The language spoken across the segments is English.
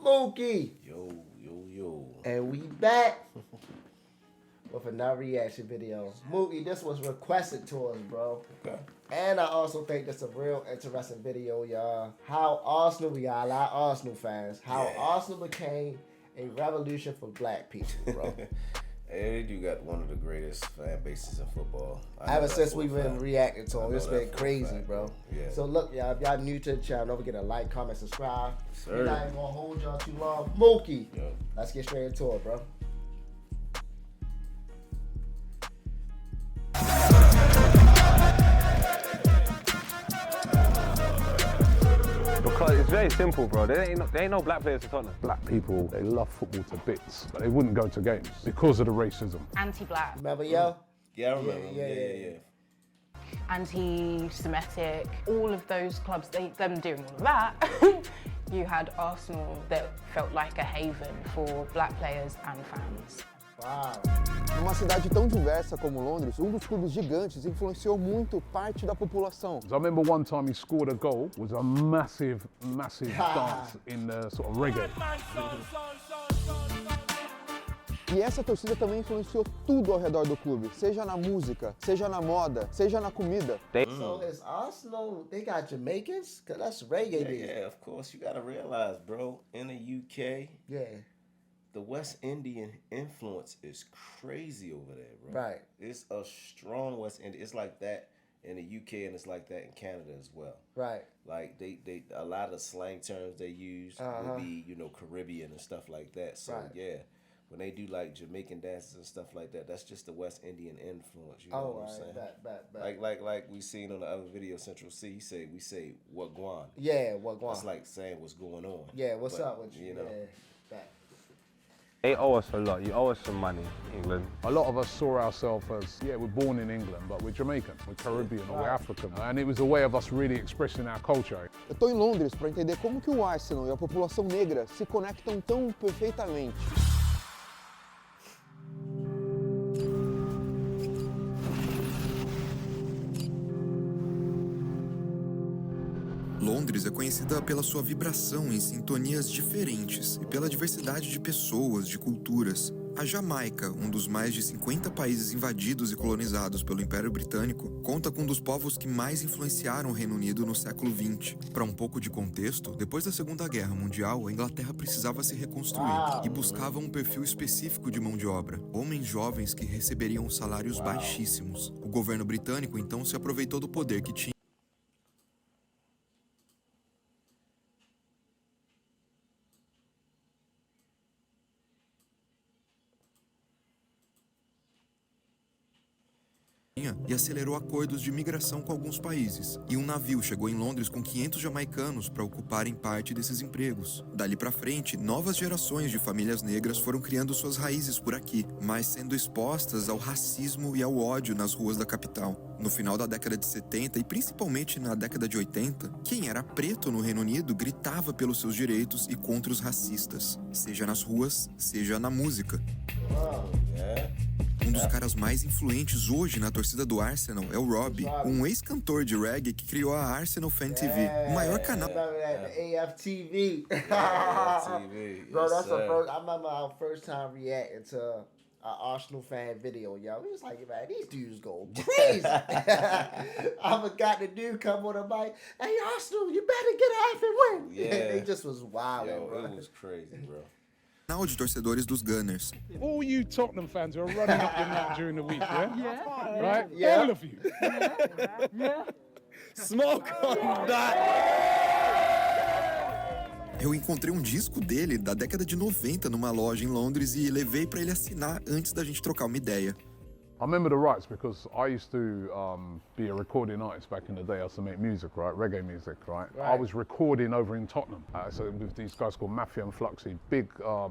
Mookie. Yo. And we back with another reaction video. Mookie, this was requested to us, bro. Okay. And I also think that's a real interesting video, y'all. How Arsenal, we got a lot of Arsenal fans, how Arsenal became a revolution for black people, bro. Hey, they do got one of the greatest fan bases in football. Ever since we've been reacting to them, it's been crazy, fact, bro. Yeah. So look, y'all, if y'all new to the channel, don't forget to like, comment, subscribe. Sir. We're not even gonna hold y'all too long. Mookie, Yo. let's get straight into it, bro. Because it's very simple, bro. There ain't no black players in Tottenham. Black people, they love football to bits, but they wouldn't go to games because of the racism. Anti-black. Remember, yo? Yeah, I remember. Yeah. Anti-Semitic, all of those clubs, them doing all of that. You had Arsenal that felt like a haven for black players and fans. Wow. Numa cidade tão diversa como Londres, dos clubes gigantes influenciou muito parte da população. I remember one time he scored a goal, was a massive dance in the sort of reggae. E essa torcida também influenciou tudo ao redor do clube, seja na música, seja na moda, seja na comida. So is Arsenal, they got Jamaicans? Cause that's reggae music. Yeah, of course. You gotta realize, bro, in the UK, the West Indian influence is crazy over there, bro. Right. It's a strong West Indian. It's like that in the UK and it's like that in Canada as well. Right. Like they a lot of the slang terms they use would be, you know, Caribbean and stuff like that. So yeah, when they do like Jamaican dances and stuff like that, that's just the West Indian influence. You know what I'm saying? Like we seen on the other video, Central C, we say Wagwan. Yeah, Wagwan. It's like saying what's going on. Yeah, what's up with you? You know. They owe us a lot. You owe us some money, England. A lot of us saw ourselves as, we're born in England, but we're Jamaican, we're Caribbean, or we're African. And it was a way of us really expressing our culture. Eu tô em Londres para entender como que o Arsenal e a população negra se conectam tão perfeitamente. Londres é conhecida pela sua vibração em sintonias diferentes e pela diversidade de pessoas, de culturas. A Jamaica, um dos mais de 50 países invadidos e colonizados pelo Império Britânico, conta com um dos povos que mais influenciaram o Reino Unido no século XX. Para um pouco de contexto, depois da Segunda Guerra Mundial, a Inglaterra precisava se reconstruir e buscava um perfil específico de mão de obra, homens jovens que receberiam salários baixíssimos. O governo britânico então se aproveitou do poder que tinha e acelerou acordos de migração com alguns países. E um navio chegou em Londres com 500 jamaicanos para ocuparem parte desses empregos. Dali para frente, novas gerações de famílias negras foram criando suas raízes por aqui, mas sendo expostas ao racismo e ao ódio nas ruas da capital. No final da década de 70 e principalmente na década de 80, quem era preto no Reino Unido gritava pelos seus direitos e contra os racistas, seja nas ruas, seja na música. Um dos caras mais influentes hoje na torcida do Arsenal é o Robbie, um ex-cantor de reggae que criou a Arsenal Fan TV, o maior canal. AFTV. AFTV. Bro, that's the first. I remember our first time reacting to an Arsenal fan video, yo. We was like, man, these dudes go crazy. I forgot the dude come on the mic. Hey, Arsenal, you better get off and win. Yeah. They just was wild, bro. It was crazy, bro. Canal de torcedores dos Gunners. All you Tottenham fans who are running up your neck during the week, yeah? Right? Yeah. All of you. Yeah. Smoke on that! Eu encontrei um disco dele da década de 90 numa loja em Londres e levei pra ele assinar antes da gente trocar uma ideia. I remember the rights because I used to be a recording artist back in the day. I used to make music, right? Reggae music, right? I was recording over in Tottenham. So with these guys called Mafia and Fluxy, big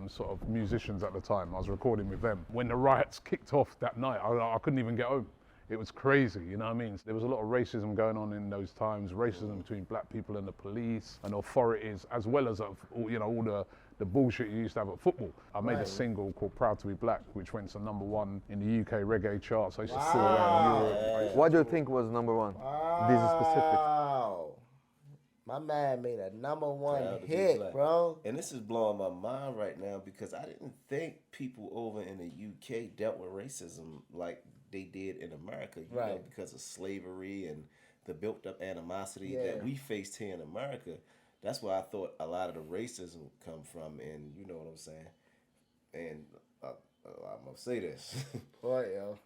sort of musicians at the time. I was recording with them. When the riots kicked off that night, I couldn't even get home. It was crazy, you know what I mean? There was a lot of racism going on in those times, racism between black people and the police and authorities, as well as all the bullshit you used to have at football. I made a single called Proud to be Black, which went to #1 in the UK reggae charts. I used to tour around Europe. What do you think was number one? This specific. My man made a #1 Proud to be hit, black. bro. And this is blowing my mind right now because I didn't think people over in the UK dealt with racism like they did in America, you know, because of slavery and the built up animosity that we faced here in America. That's where I thought a lot of the racism would come from, and you know what I'm saying. And I'm gonna say this. What, yo?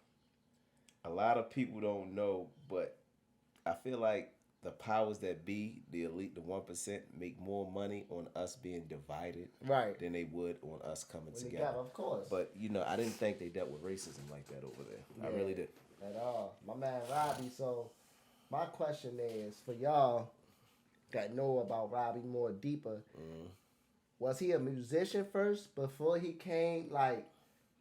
A lot of people don't know, but I feel like the powers that be, the elite, the 1%, make more money on us being divided than they would on us coming together. Of course. But, you know, I didn't think they dealt with racism like that over there. Yeah, I really did. At all. My man Robbie, so my question is, for y'all that know about Robbie more deeper, was he a musician first before he came, like,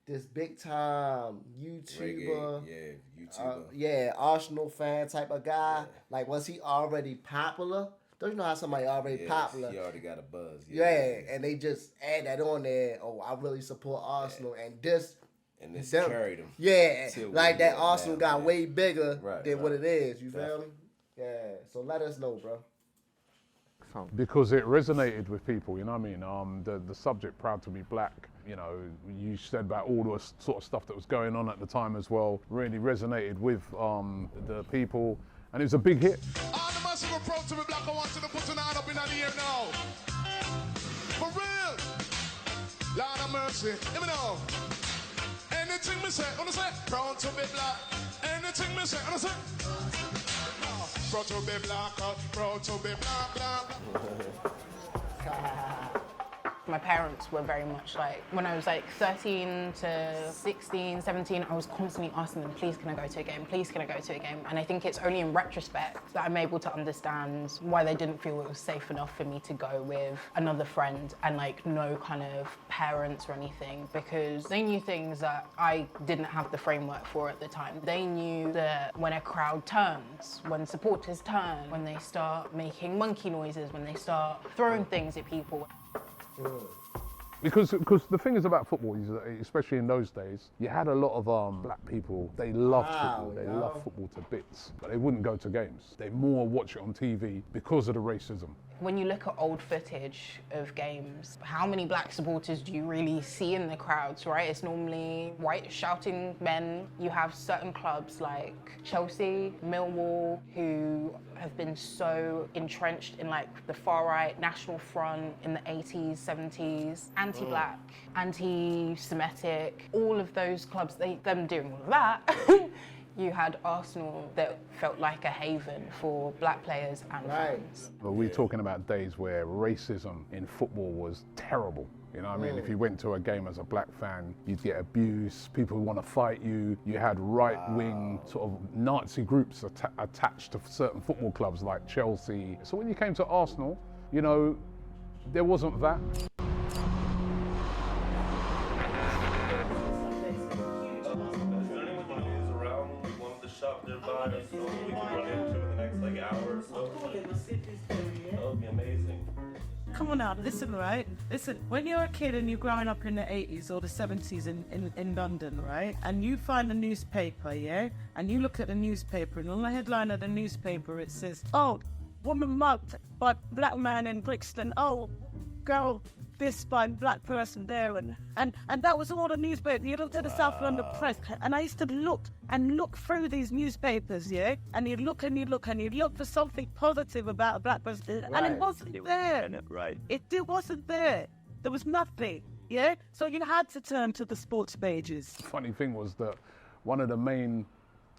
this big time YouTuber? Reggae, YouTuber. Arsenal fan type of guy. Yeah. Like, was he already popular? Don't you know how somebody already popular? He already got a buzz. And they just add that on there. Oh, I really support Arsenal, and this carried him. Yeah, like that Arsenal got way bigger than what it is. You feel me? Yeah. So let us know, bro. Because it resonated with people, you know what I mean? The subject, Proud to be Black, you know, you said about all the sort of stuff that was going on at the time as well, really resonated with the people, and it was a big hit. All the massive Proud to be Black, I want you to put an hand up in the air now. For real. Lord of mercy, let me know. Anything me say, wanna say, proud to be black. Anything me say, wanna say. Proud to be black, proud to be black, black. My parents were very much like, when I was like 13 to 16, 17, I was constantly asking them, please can I go to a game? Please can I go to a game? And I think it's only in retrospect that I'm able to understand why they didn't feel it was safe enough for me to go with another friend and like no kind of parents or anything, because they knew things that I didn't have the framework for at the time. They knew that when a crowd turns, when supporters turn, when they start making monkey noises, when they start throwing things at people. Because the thing is about football is that, especially in those days, you had a lot of black people. They loved football. They loved football to bits, but they wouldn't go to games. They more watch it on TV because of the racism. When you look at old footage of games, how many black supporters do you really see in the crowds, right? It's normally white shouting men. You have certain clubs like Chelsea, Millwall, who have been so entrenched in like the far right National Front in the 80s, 70s, anti-black, anti-Semitic, all of those clubs, them doing all of that. You had Arsenal that felt like a haven for black players and fans. But we're talking about days where racism in football was terrible. You know what I mean? If you went to a game as a black fan, you'd get abuse, people would want to fight you. You had right-wing sort of Nazi groups attached to certain football clubs like Chelsea. So when you came to Arsenal, you know, there wasn't that. Shop nearby, so we can run into in the next like hour or so. That would be amazing. Come on now, listen, right? Listen, when you're a kid and you're growing up in the 80s or the 70s in London, right? And you find a newspaper, yeah? And you look at the newspaper, and on the headline of the newspaper it says, oh, woman mugged by black man in Brixton. Oh, girl this by black person there. And that was all the newspaper. You looked at the South London Press. And I used to look through these newspapers, yeah? And you look for something positive about a black person. Right. And it wasn't there. Right. It wasn't there. There was nothing, yeah? So you had to turn to the sports pages. The funny thing was that one of the main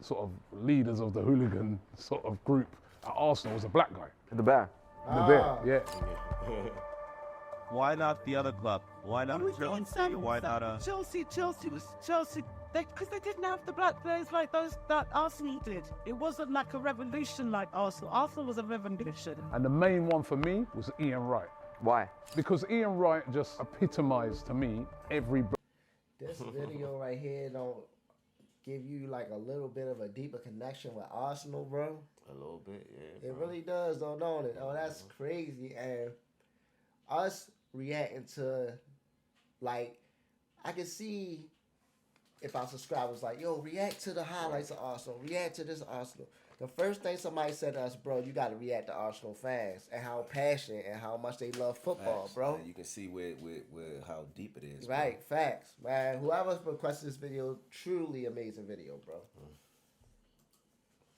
sort of leaders of the hooligan sort of group at Arsenal was a black guy. The bear. The bear, yeah. Why not the other club? Why not Chelsea? Why not Chelsea was Chelsea. Because they didn't have the black players like those that Arsenal did. It wasn't like a revolution like Arsenal. Arsenal was a revolution. And the main one for me was Ian Wright. Why? Because Ian Wright just epitomized to me every... This video right here don't give you like a little bit of a deeper connection with Arsenal, bro. A little bit, yeah. It really does, don't it? Oh, that's crazy. And us reacting to, like, I can see if our subscribers like, yo, react to the highlights of Arsenal, react to this Arsenal. The first thing somebody said to us, bro, you got to react to Arsenal fans and how passionate and how much they love football, Facts, bro. man. You can see where how deep it is. Right, bro. Facts, man. Whoever requested this video, truly amazing video, bro.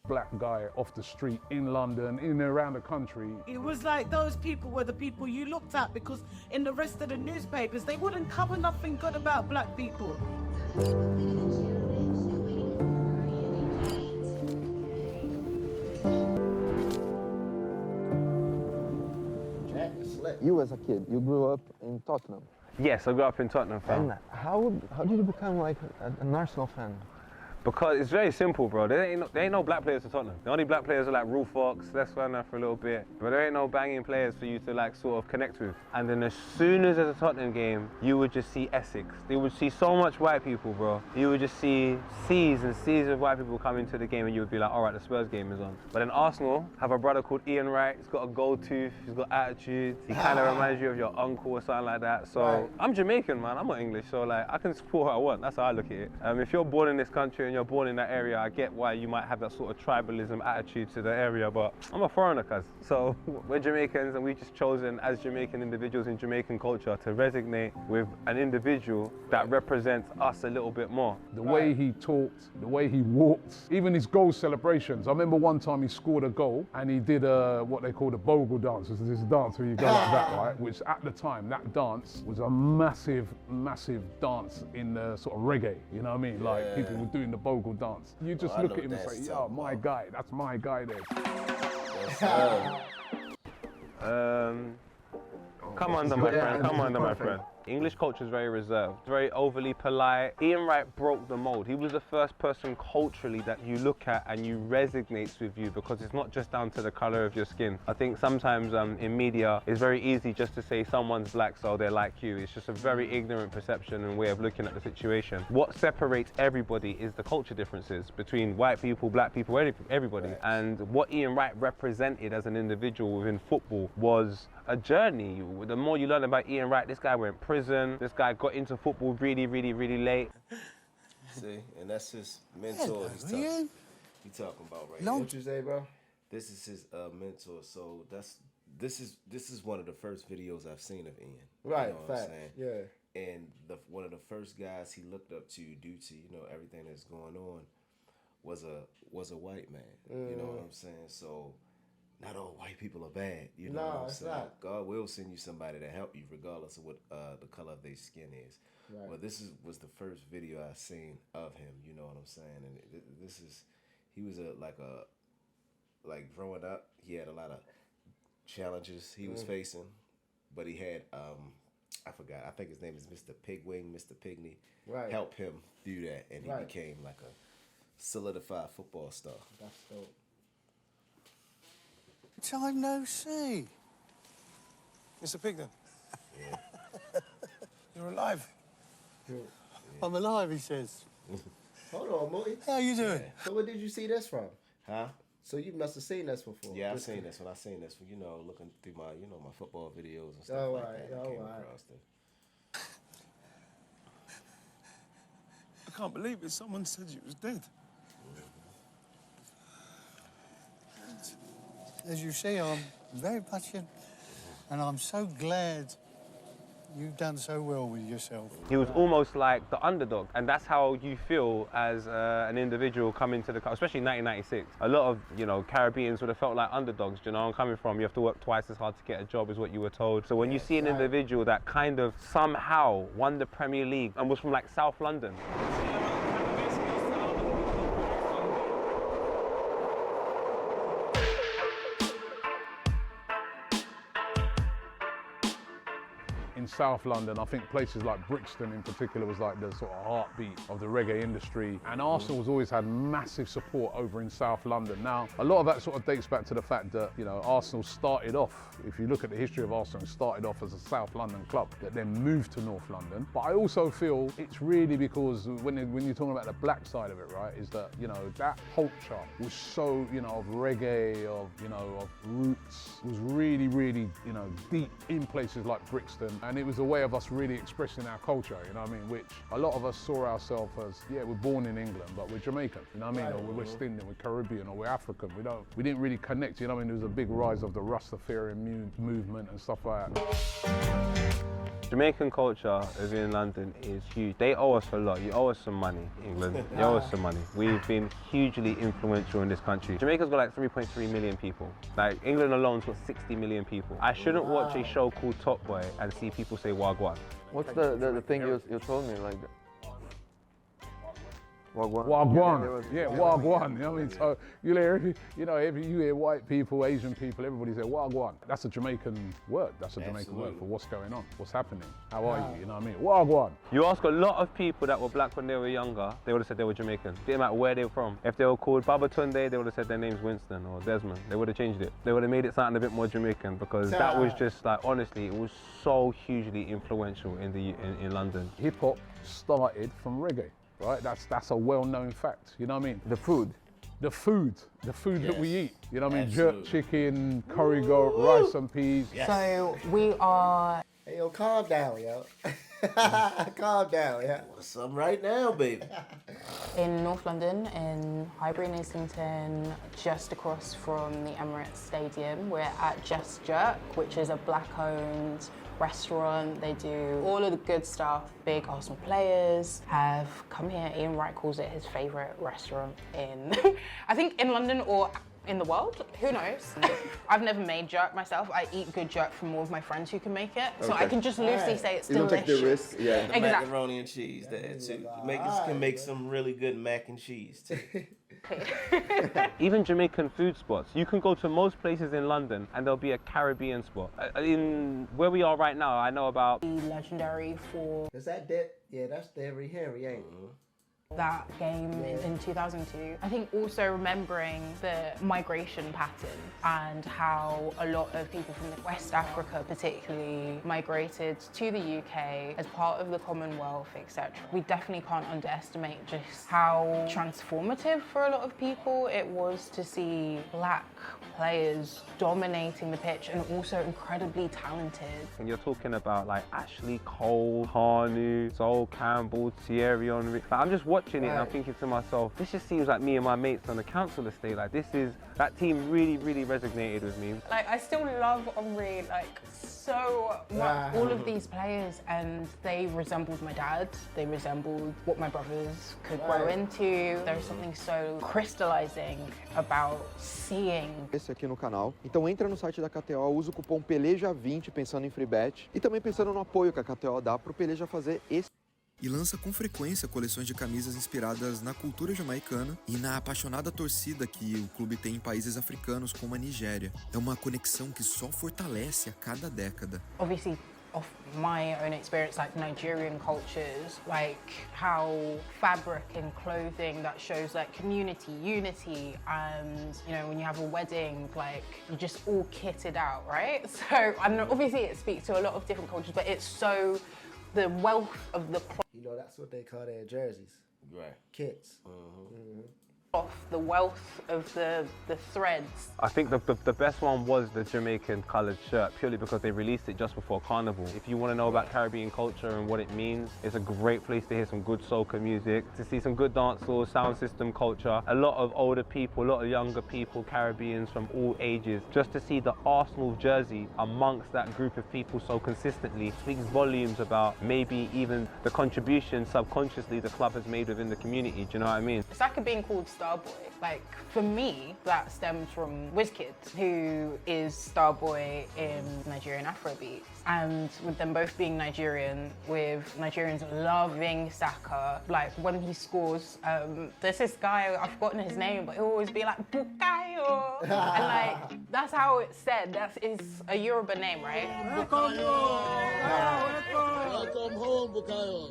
Black guy off the street in London, in and around the country. It was like those people were the people you looked at, because in the rest of the newspapers, they wouldn't cover nothing good about black people. You as a kid, you grew up in Tottenham. Yes, I grew up in Tottenham, fam. And how did you become like an Arsenal fan? Because it's very simple, bro. There ain't no black players for Tottenham. The only black players are like Rule Fox, let's run that for a little bit. But there ain't no banging players for you to like sort of connect with. And then as soon as there's a Tottenham game, you would just see Essex. You would see so much white people, bro. You would just see seas and seas of white people come into the game and you would be like, all right, the Spurs game is on. But then Arsenal have a brother called Ian Wright. He's got a gold tooth, he's got attitude. He kind of reminds you of your uncle or something like that. So right. I'm Jamaican, man. I'm not English. So like, I can support who I want. That's how I look at it. If you're born in this country and you're born in that area, I get why you might have that sort of tribalism attitude to the area, but I'm a foreigner, cuz. So we're Jamaicans and we've just chosen as Jamaican individuals in Jamaican culture to resonate with an individual that represents us a little bit more. The way he talked, the way he walked, even his goal celebrations. I remember one time he scored a goal and he did what they call the bogle dance. It's this dance where you go like that, right? Which at the time, that dance was a massive, massive dance in the sort of reggae, you know what I mean? Like people were doing the bogle dance. You just look at him and say, yo, my guy, that's my guy there. Come under, my friend, come under, my friend. English culture is very reserved, very overly polite. Ian Wright broke the mold. He was the first person culturally that you look at and you resonates with you, because it's not just down to the color of your skin. I think sometimes in media, it's very easy just to say someone's black, so they're like you. It's just a very ignorant perception and way of looking at the situation. What separates everybody is the culture differences between white people, black people, everybody. Right. And what Ian Wright represented as an individual within football was a journey. The more you learn about Ian Wright, this guy went prison, this guy got into football really, really, really late. See, and that's his mentor he's talking about right now. What you say, bro? This is his mentor, so this is one of the first videos I've seen of Ian. Right, you know what fact, I'm saying? Yeah. And one of the first guys he looked up to due to, you know, everything that's going on was a white man. You know what I'm saying? So not all white people are bad, you know what I'm saying? Not. God will send you somebody to help you regardless of what the color of their skin is. Right. But this was the first video I seen of him, you know what I'm saying? And he was like growing up, he had a lot of challenges he was facing, but he had, I forgot, I think his name is Mr. Pigwing, Mr. Pigney, help him through that, and he became like a solidified football star. That's dope. Time no see. Mr. Pigden. Yeah. You're alive. Yeah. I'm alive, he says. Hold on, Moody. How you doing? So where did you see this from? Huh? So you must have seen this before. Yeah, I've seen this one. I seen this one, you know, looking through my, you know, my football videos and stuff like that. I came across it. I can't believe it. Someone said you was dead. As you see, I'm very patient, and I'm so glad you've done so well with yourself. He was almost like the underdog, and that's how you feel as an individual coming to the club, especially in 1996. A lot of, you know, Caribbeans would have felt like underdogs. You know, I'm coming from, you have to work twice as hard to get a job is what you were told. So when you see an individual that kind of somehow won the Premier League and was from like South London. In South London, I think places like Brixton in particular was like the sort of heartbeat of the reggae industry. And Arsenal has always had massive support over in South London. Now, a lot of that sort of dates back to the fact that, you know, Arsenal started off, if you look at the history of Arsenal, started off as a South London club that then moved to North London. But I also feel it's really because when you're talking about the black side of it, right, is that, you know, that culture was so, you know, of reggae, of, you know, of roots, was really, really, you know, deep in places like Brixton. And it was a way of us really expressing our culture, you know what I mean? Which a lot of us saw ourselves as, yeah, we're born in England, but we're Jamaican, you know what I mean? Or we're West Indian, we're Caribbean, or we're African. We didn't really connect, you know what I mean? There was a big rise of the Rastafarian movement and stuff like that. Jamaican culture over in London is huge. They owe us a lot. You owe us some money, England. You owe us some money. We've been hugely influential in this country. Jamaica's got like 3.3 million people. Like England alone's got 60 million people. I shouldn't watch a show called Top Boy and see people say Wagwan. What's the thing you told me, like, Wagwan. Wagwan, yeah, Wagwan. You know what I mean? So you hear white people, Asian people, everybody say Wagwan. That's a Jamaican word. That's a Jamaican word for what's going on, what's happening. How are you? You know what I mean? Wagwan. You ask a lot of people that were black when they were younger, they would have said they were Jamaican. Didn't matter where they were from. If they were called Babatunde, they would have said their name's Winston or Desmond. They would have changed it. They would have made it sound a bit more Jamaican because that was just like, honestly, it was so hugely influential in London. Hip hop started from reggae. Right, that's a well-known fact. You know what I mean? The food that we eat. You know what I mean? Jerk chicken, curry goat, rice and peas. Yes. So we are. Hey, yo, calm down, yo. Calm down, yeah. Want some right now, baby. In North London, in Highbury and Islington, just across from the Emirates Stadium, we're at Just Jerk, which is a black-owned restaurant. They do all of the good stuff. Big Arsenal players have come here. Ian Wright calls it his favourite restaurant in, I think in London or in the world, who knows? I've never made jerk myself. I eat good jerk from all of my friends who can make it. So I can just loosely say it's delicious. You don't take the risk, yeah. The macaroni and cheese there too. Makers can make some really good mac and cheese too. Even Jamaican food spots. You can go to most places in London and there'll be a Caribbean spot. In where we are right now, I know about the legendary for. Is that yeah, that's Derry Harry, ain't it? That game in 2002. I think also remembering the migration pattern and how a lot of people from West Africa particularly migrated to the UK as part of the Commonwealth, etc. We definitely can't underestimate just how transformative for a lot of people it was to see black players dominating the pitch and also incredibly talented. And you're talking about like Ashley Cole, Hanu, Sol Campbell, Thierry Henry. Like, I'm just watching it and I'm thinking to myself, this just seems like me and my mates on the council estate. Like that team really, really resonated with me. Like I still love Henry like so much. All of these players, and they resembled my dad. They resembled what my brothers could grow into. There's something so crystallizing about seeing. Esse aqui no canal. Então entra no site da KTO, usa o cupom PELEJA20 pensando em free bet e também pensando no apoio que a KTO dá pro Peleja fazer esse. E lança com frequência coleções de camisas inspiradas na cultura jamaicana e na apaixonada torcida que o clube tem em países africanos como a Nigéria. É uma conexão que só fortalece a cada década. Obviously, of my own experience, like Nigerian cultures, like how fabric and clothing that shows like community, unity, and you know when you have a wedding, like you just all kitted out, right? So and obviously it speaks to a lot of different cultures, but it's so the wealth of the cloth. You know that's what they call their jerseys, right? Kits. The wealth of the threads. I think the best one was the Jamaican coloured shirt, purely because they released it just before Carnival. If you want to know about Caribbean culture and what it means, it's a great place to hear some good soca music, to see some good dancehall, sound system culture, a lot of older people, a lot of younger people, Caribbeans from all ages. Just to see the Arsenal jersey amongst that group of people so consistently speaks volumes about maybe even the contribution subconsciously the club has made within the community, do you know what I mean? It's like being called Starboy. Like for me, that stems from Wizkid, who is Starboy in Nigerian Afrobeats. And with them both being Nigerian, with Nigerians loving Saka, like when he scores, there's this guy, I've forgotten his name, but he'll always be like, Bukayo. And like, that's how it's said. That is a Yoruba name, right? Welcome home, Bukayo.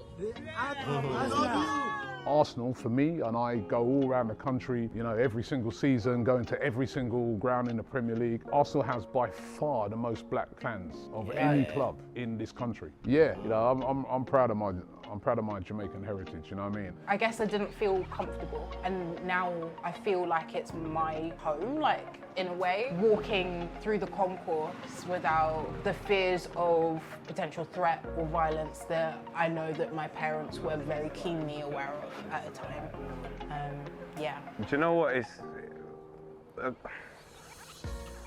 I love you. Arsenal, for me, and I go all around the country, you know, every single season, going to every single ground in the Premier League. Arsenal has by far the most black fans of any club in this country. Yeah, you know, I'm proud of my Jamaican heritage, you know what I mean? I guess I didn't feel comfortable, and now I feel like it's my home, like, in a way, walking through the concourse without the fears of potential threat or violence that I know that my parents were very keenly aware of at the time. Yeah. Do you know what?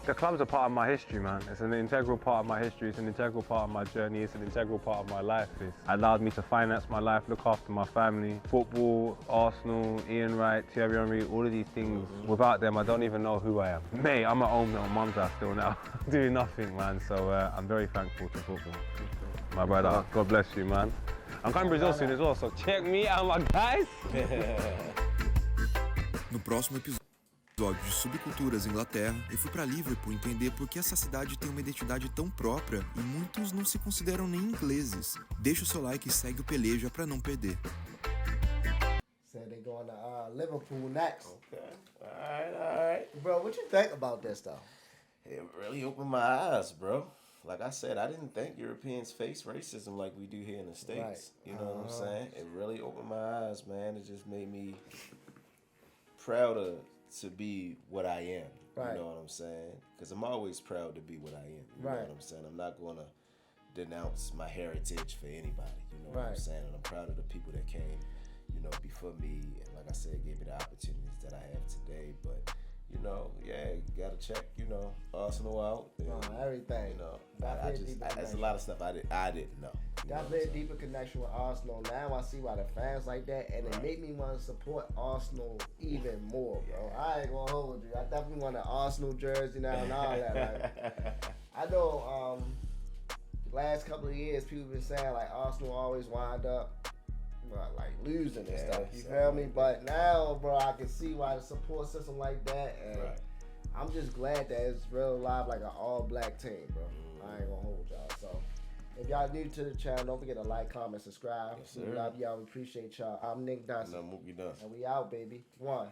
The club's a part of my history, man. It's an integral part of my history. It's an integral part of my journey. It's an integral part of my life. It's allowed me to finance my life, look after my family. Football, Arsenal, Ian Wright, Thierry Henry, all of these things. Without them, I don't even know who I am. Mate, I'm at home at my mum's house still now, doing nothing, man. So I'm very thankful to football. My brother, God bless you, man. I'm coming to Brazil soon as well, so check me out, my guys. No próximo episódio de Subculturas Inglaterra, eu fui para Liverpool entender por que essa cidade tem uma identidade tão própria e muitos não se consideram nem ingleses. Deixa o seu like e segue o Peleja para não perder. Said they're going to Liverpool next. Okay. All right. Bro, what you think about this, though? It really opened my eyes, bro. Like I said, I didn't think Europeans face racism like we do here in the States. Right. You know what I'm saying? It really opened my eyes, man. It just made me prouder to be what I am. Right. You know what I'm saying? Because I'm always proud to be what I am. You know what I'm saying? I'm not going to denounce my heritage for anybody. You know what I'm saying? And I'm proud of the people that came, you know, before me. And like I said, gave me the opportunities that I have today. But, you know, yeah, you got to check, you know, Arsenal out. And, everything. You know, there's a lot of stuff I didn't know. Definitely a deeper connection with Arsenal. Now I see why the fans like that, and it made me want to support Arsenal even more, bro. I ain't gonna hold you. I definitely want an Arsenal jersey now and all that. Like, I know the last couple of years people been saying like Arsenal always wind up like losing and stuff. You feel me? But now, bro, I can see why the support system like that, and I'm just glad that it's real live like an all-black team, bro. I ain't gonna hold y'all. So. If y'all new to the channel, don't forget to like, comment, subscribe. We love y'all. We appreciate y'all. I'm Nick DUNSON. And I'm Mookie DUNSON. And we out, baby. One.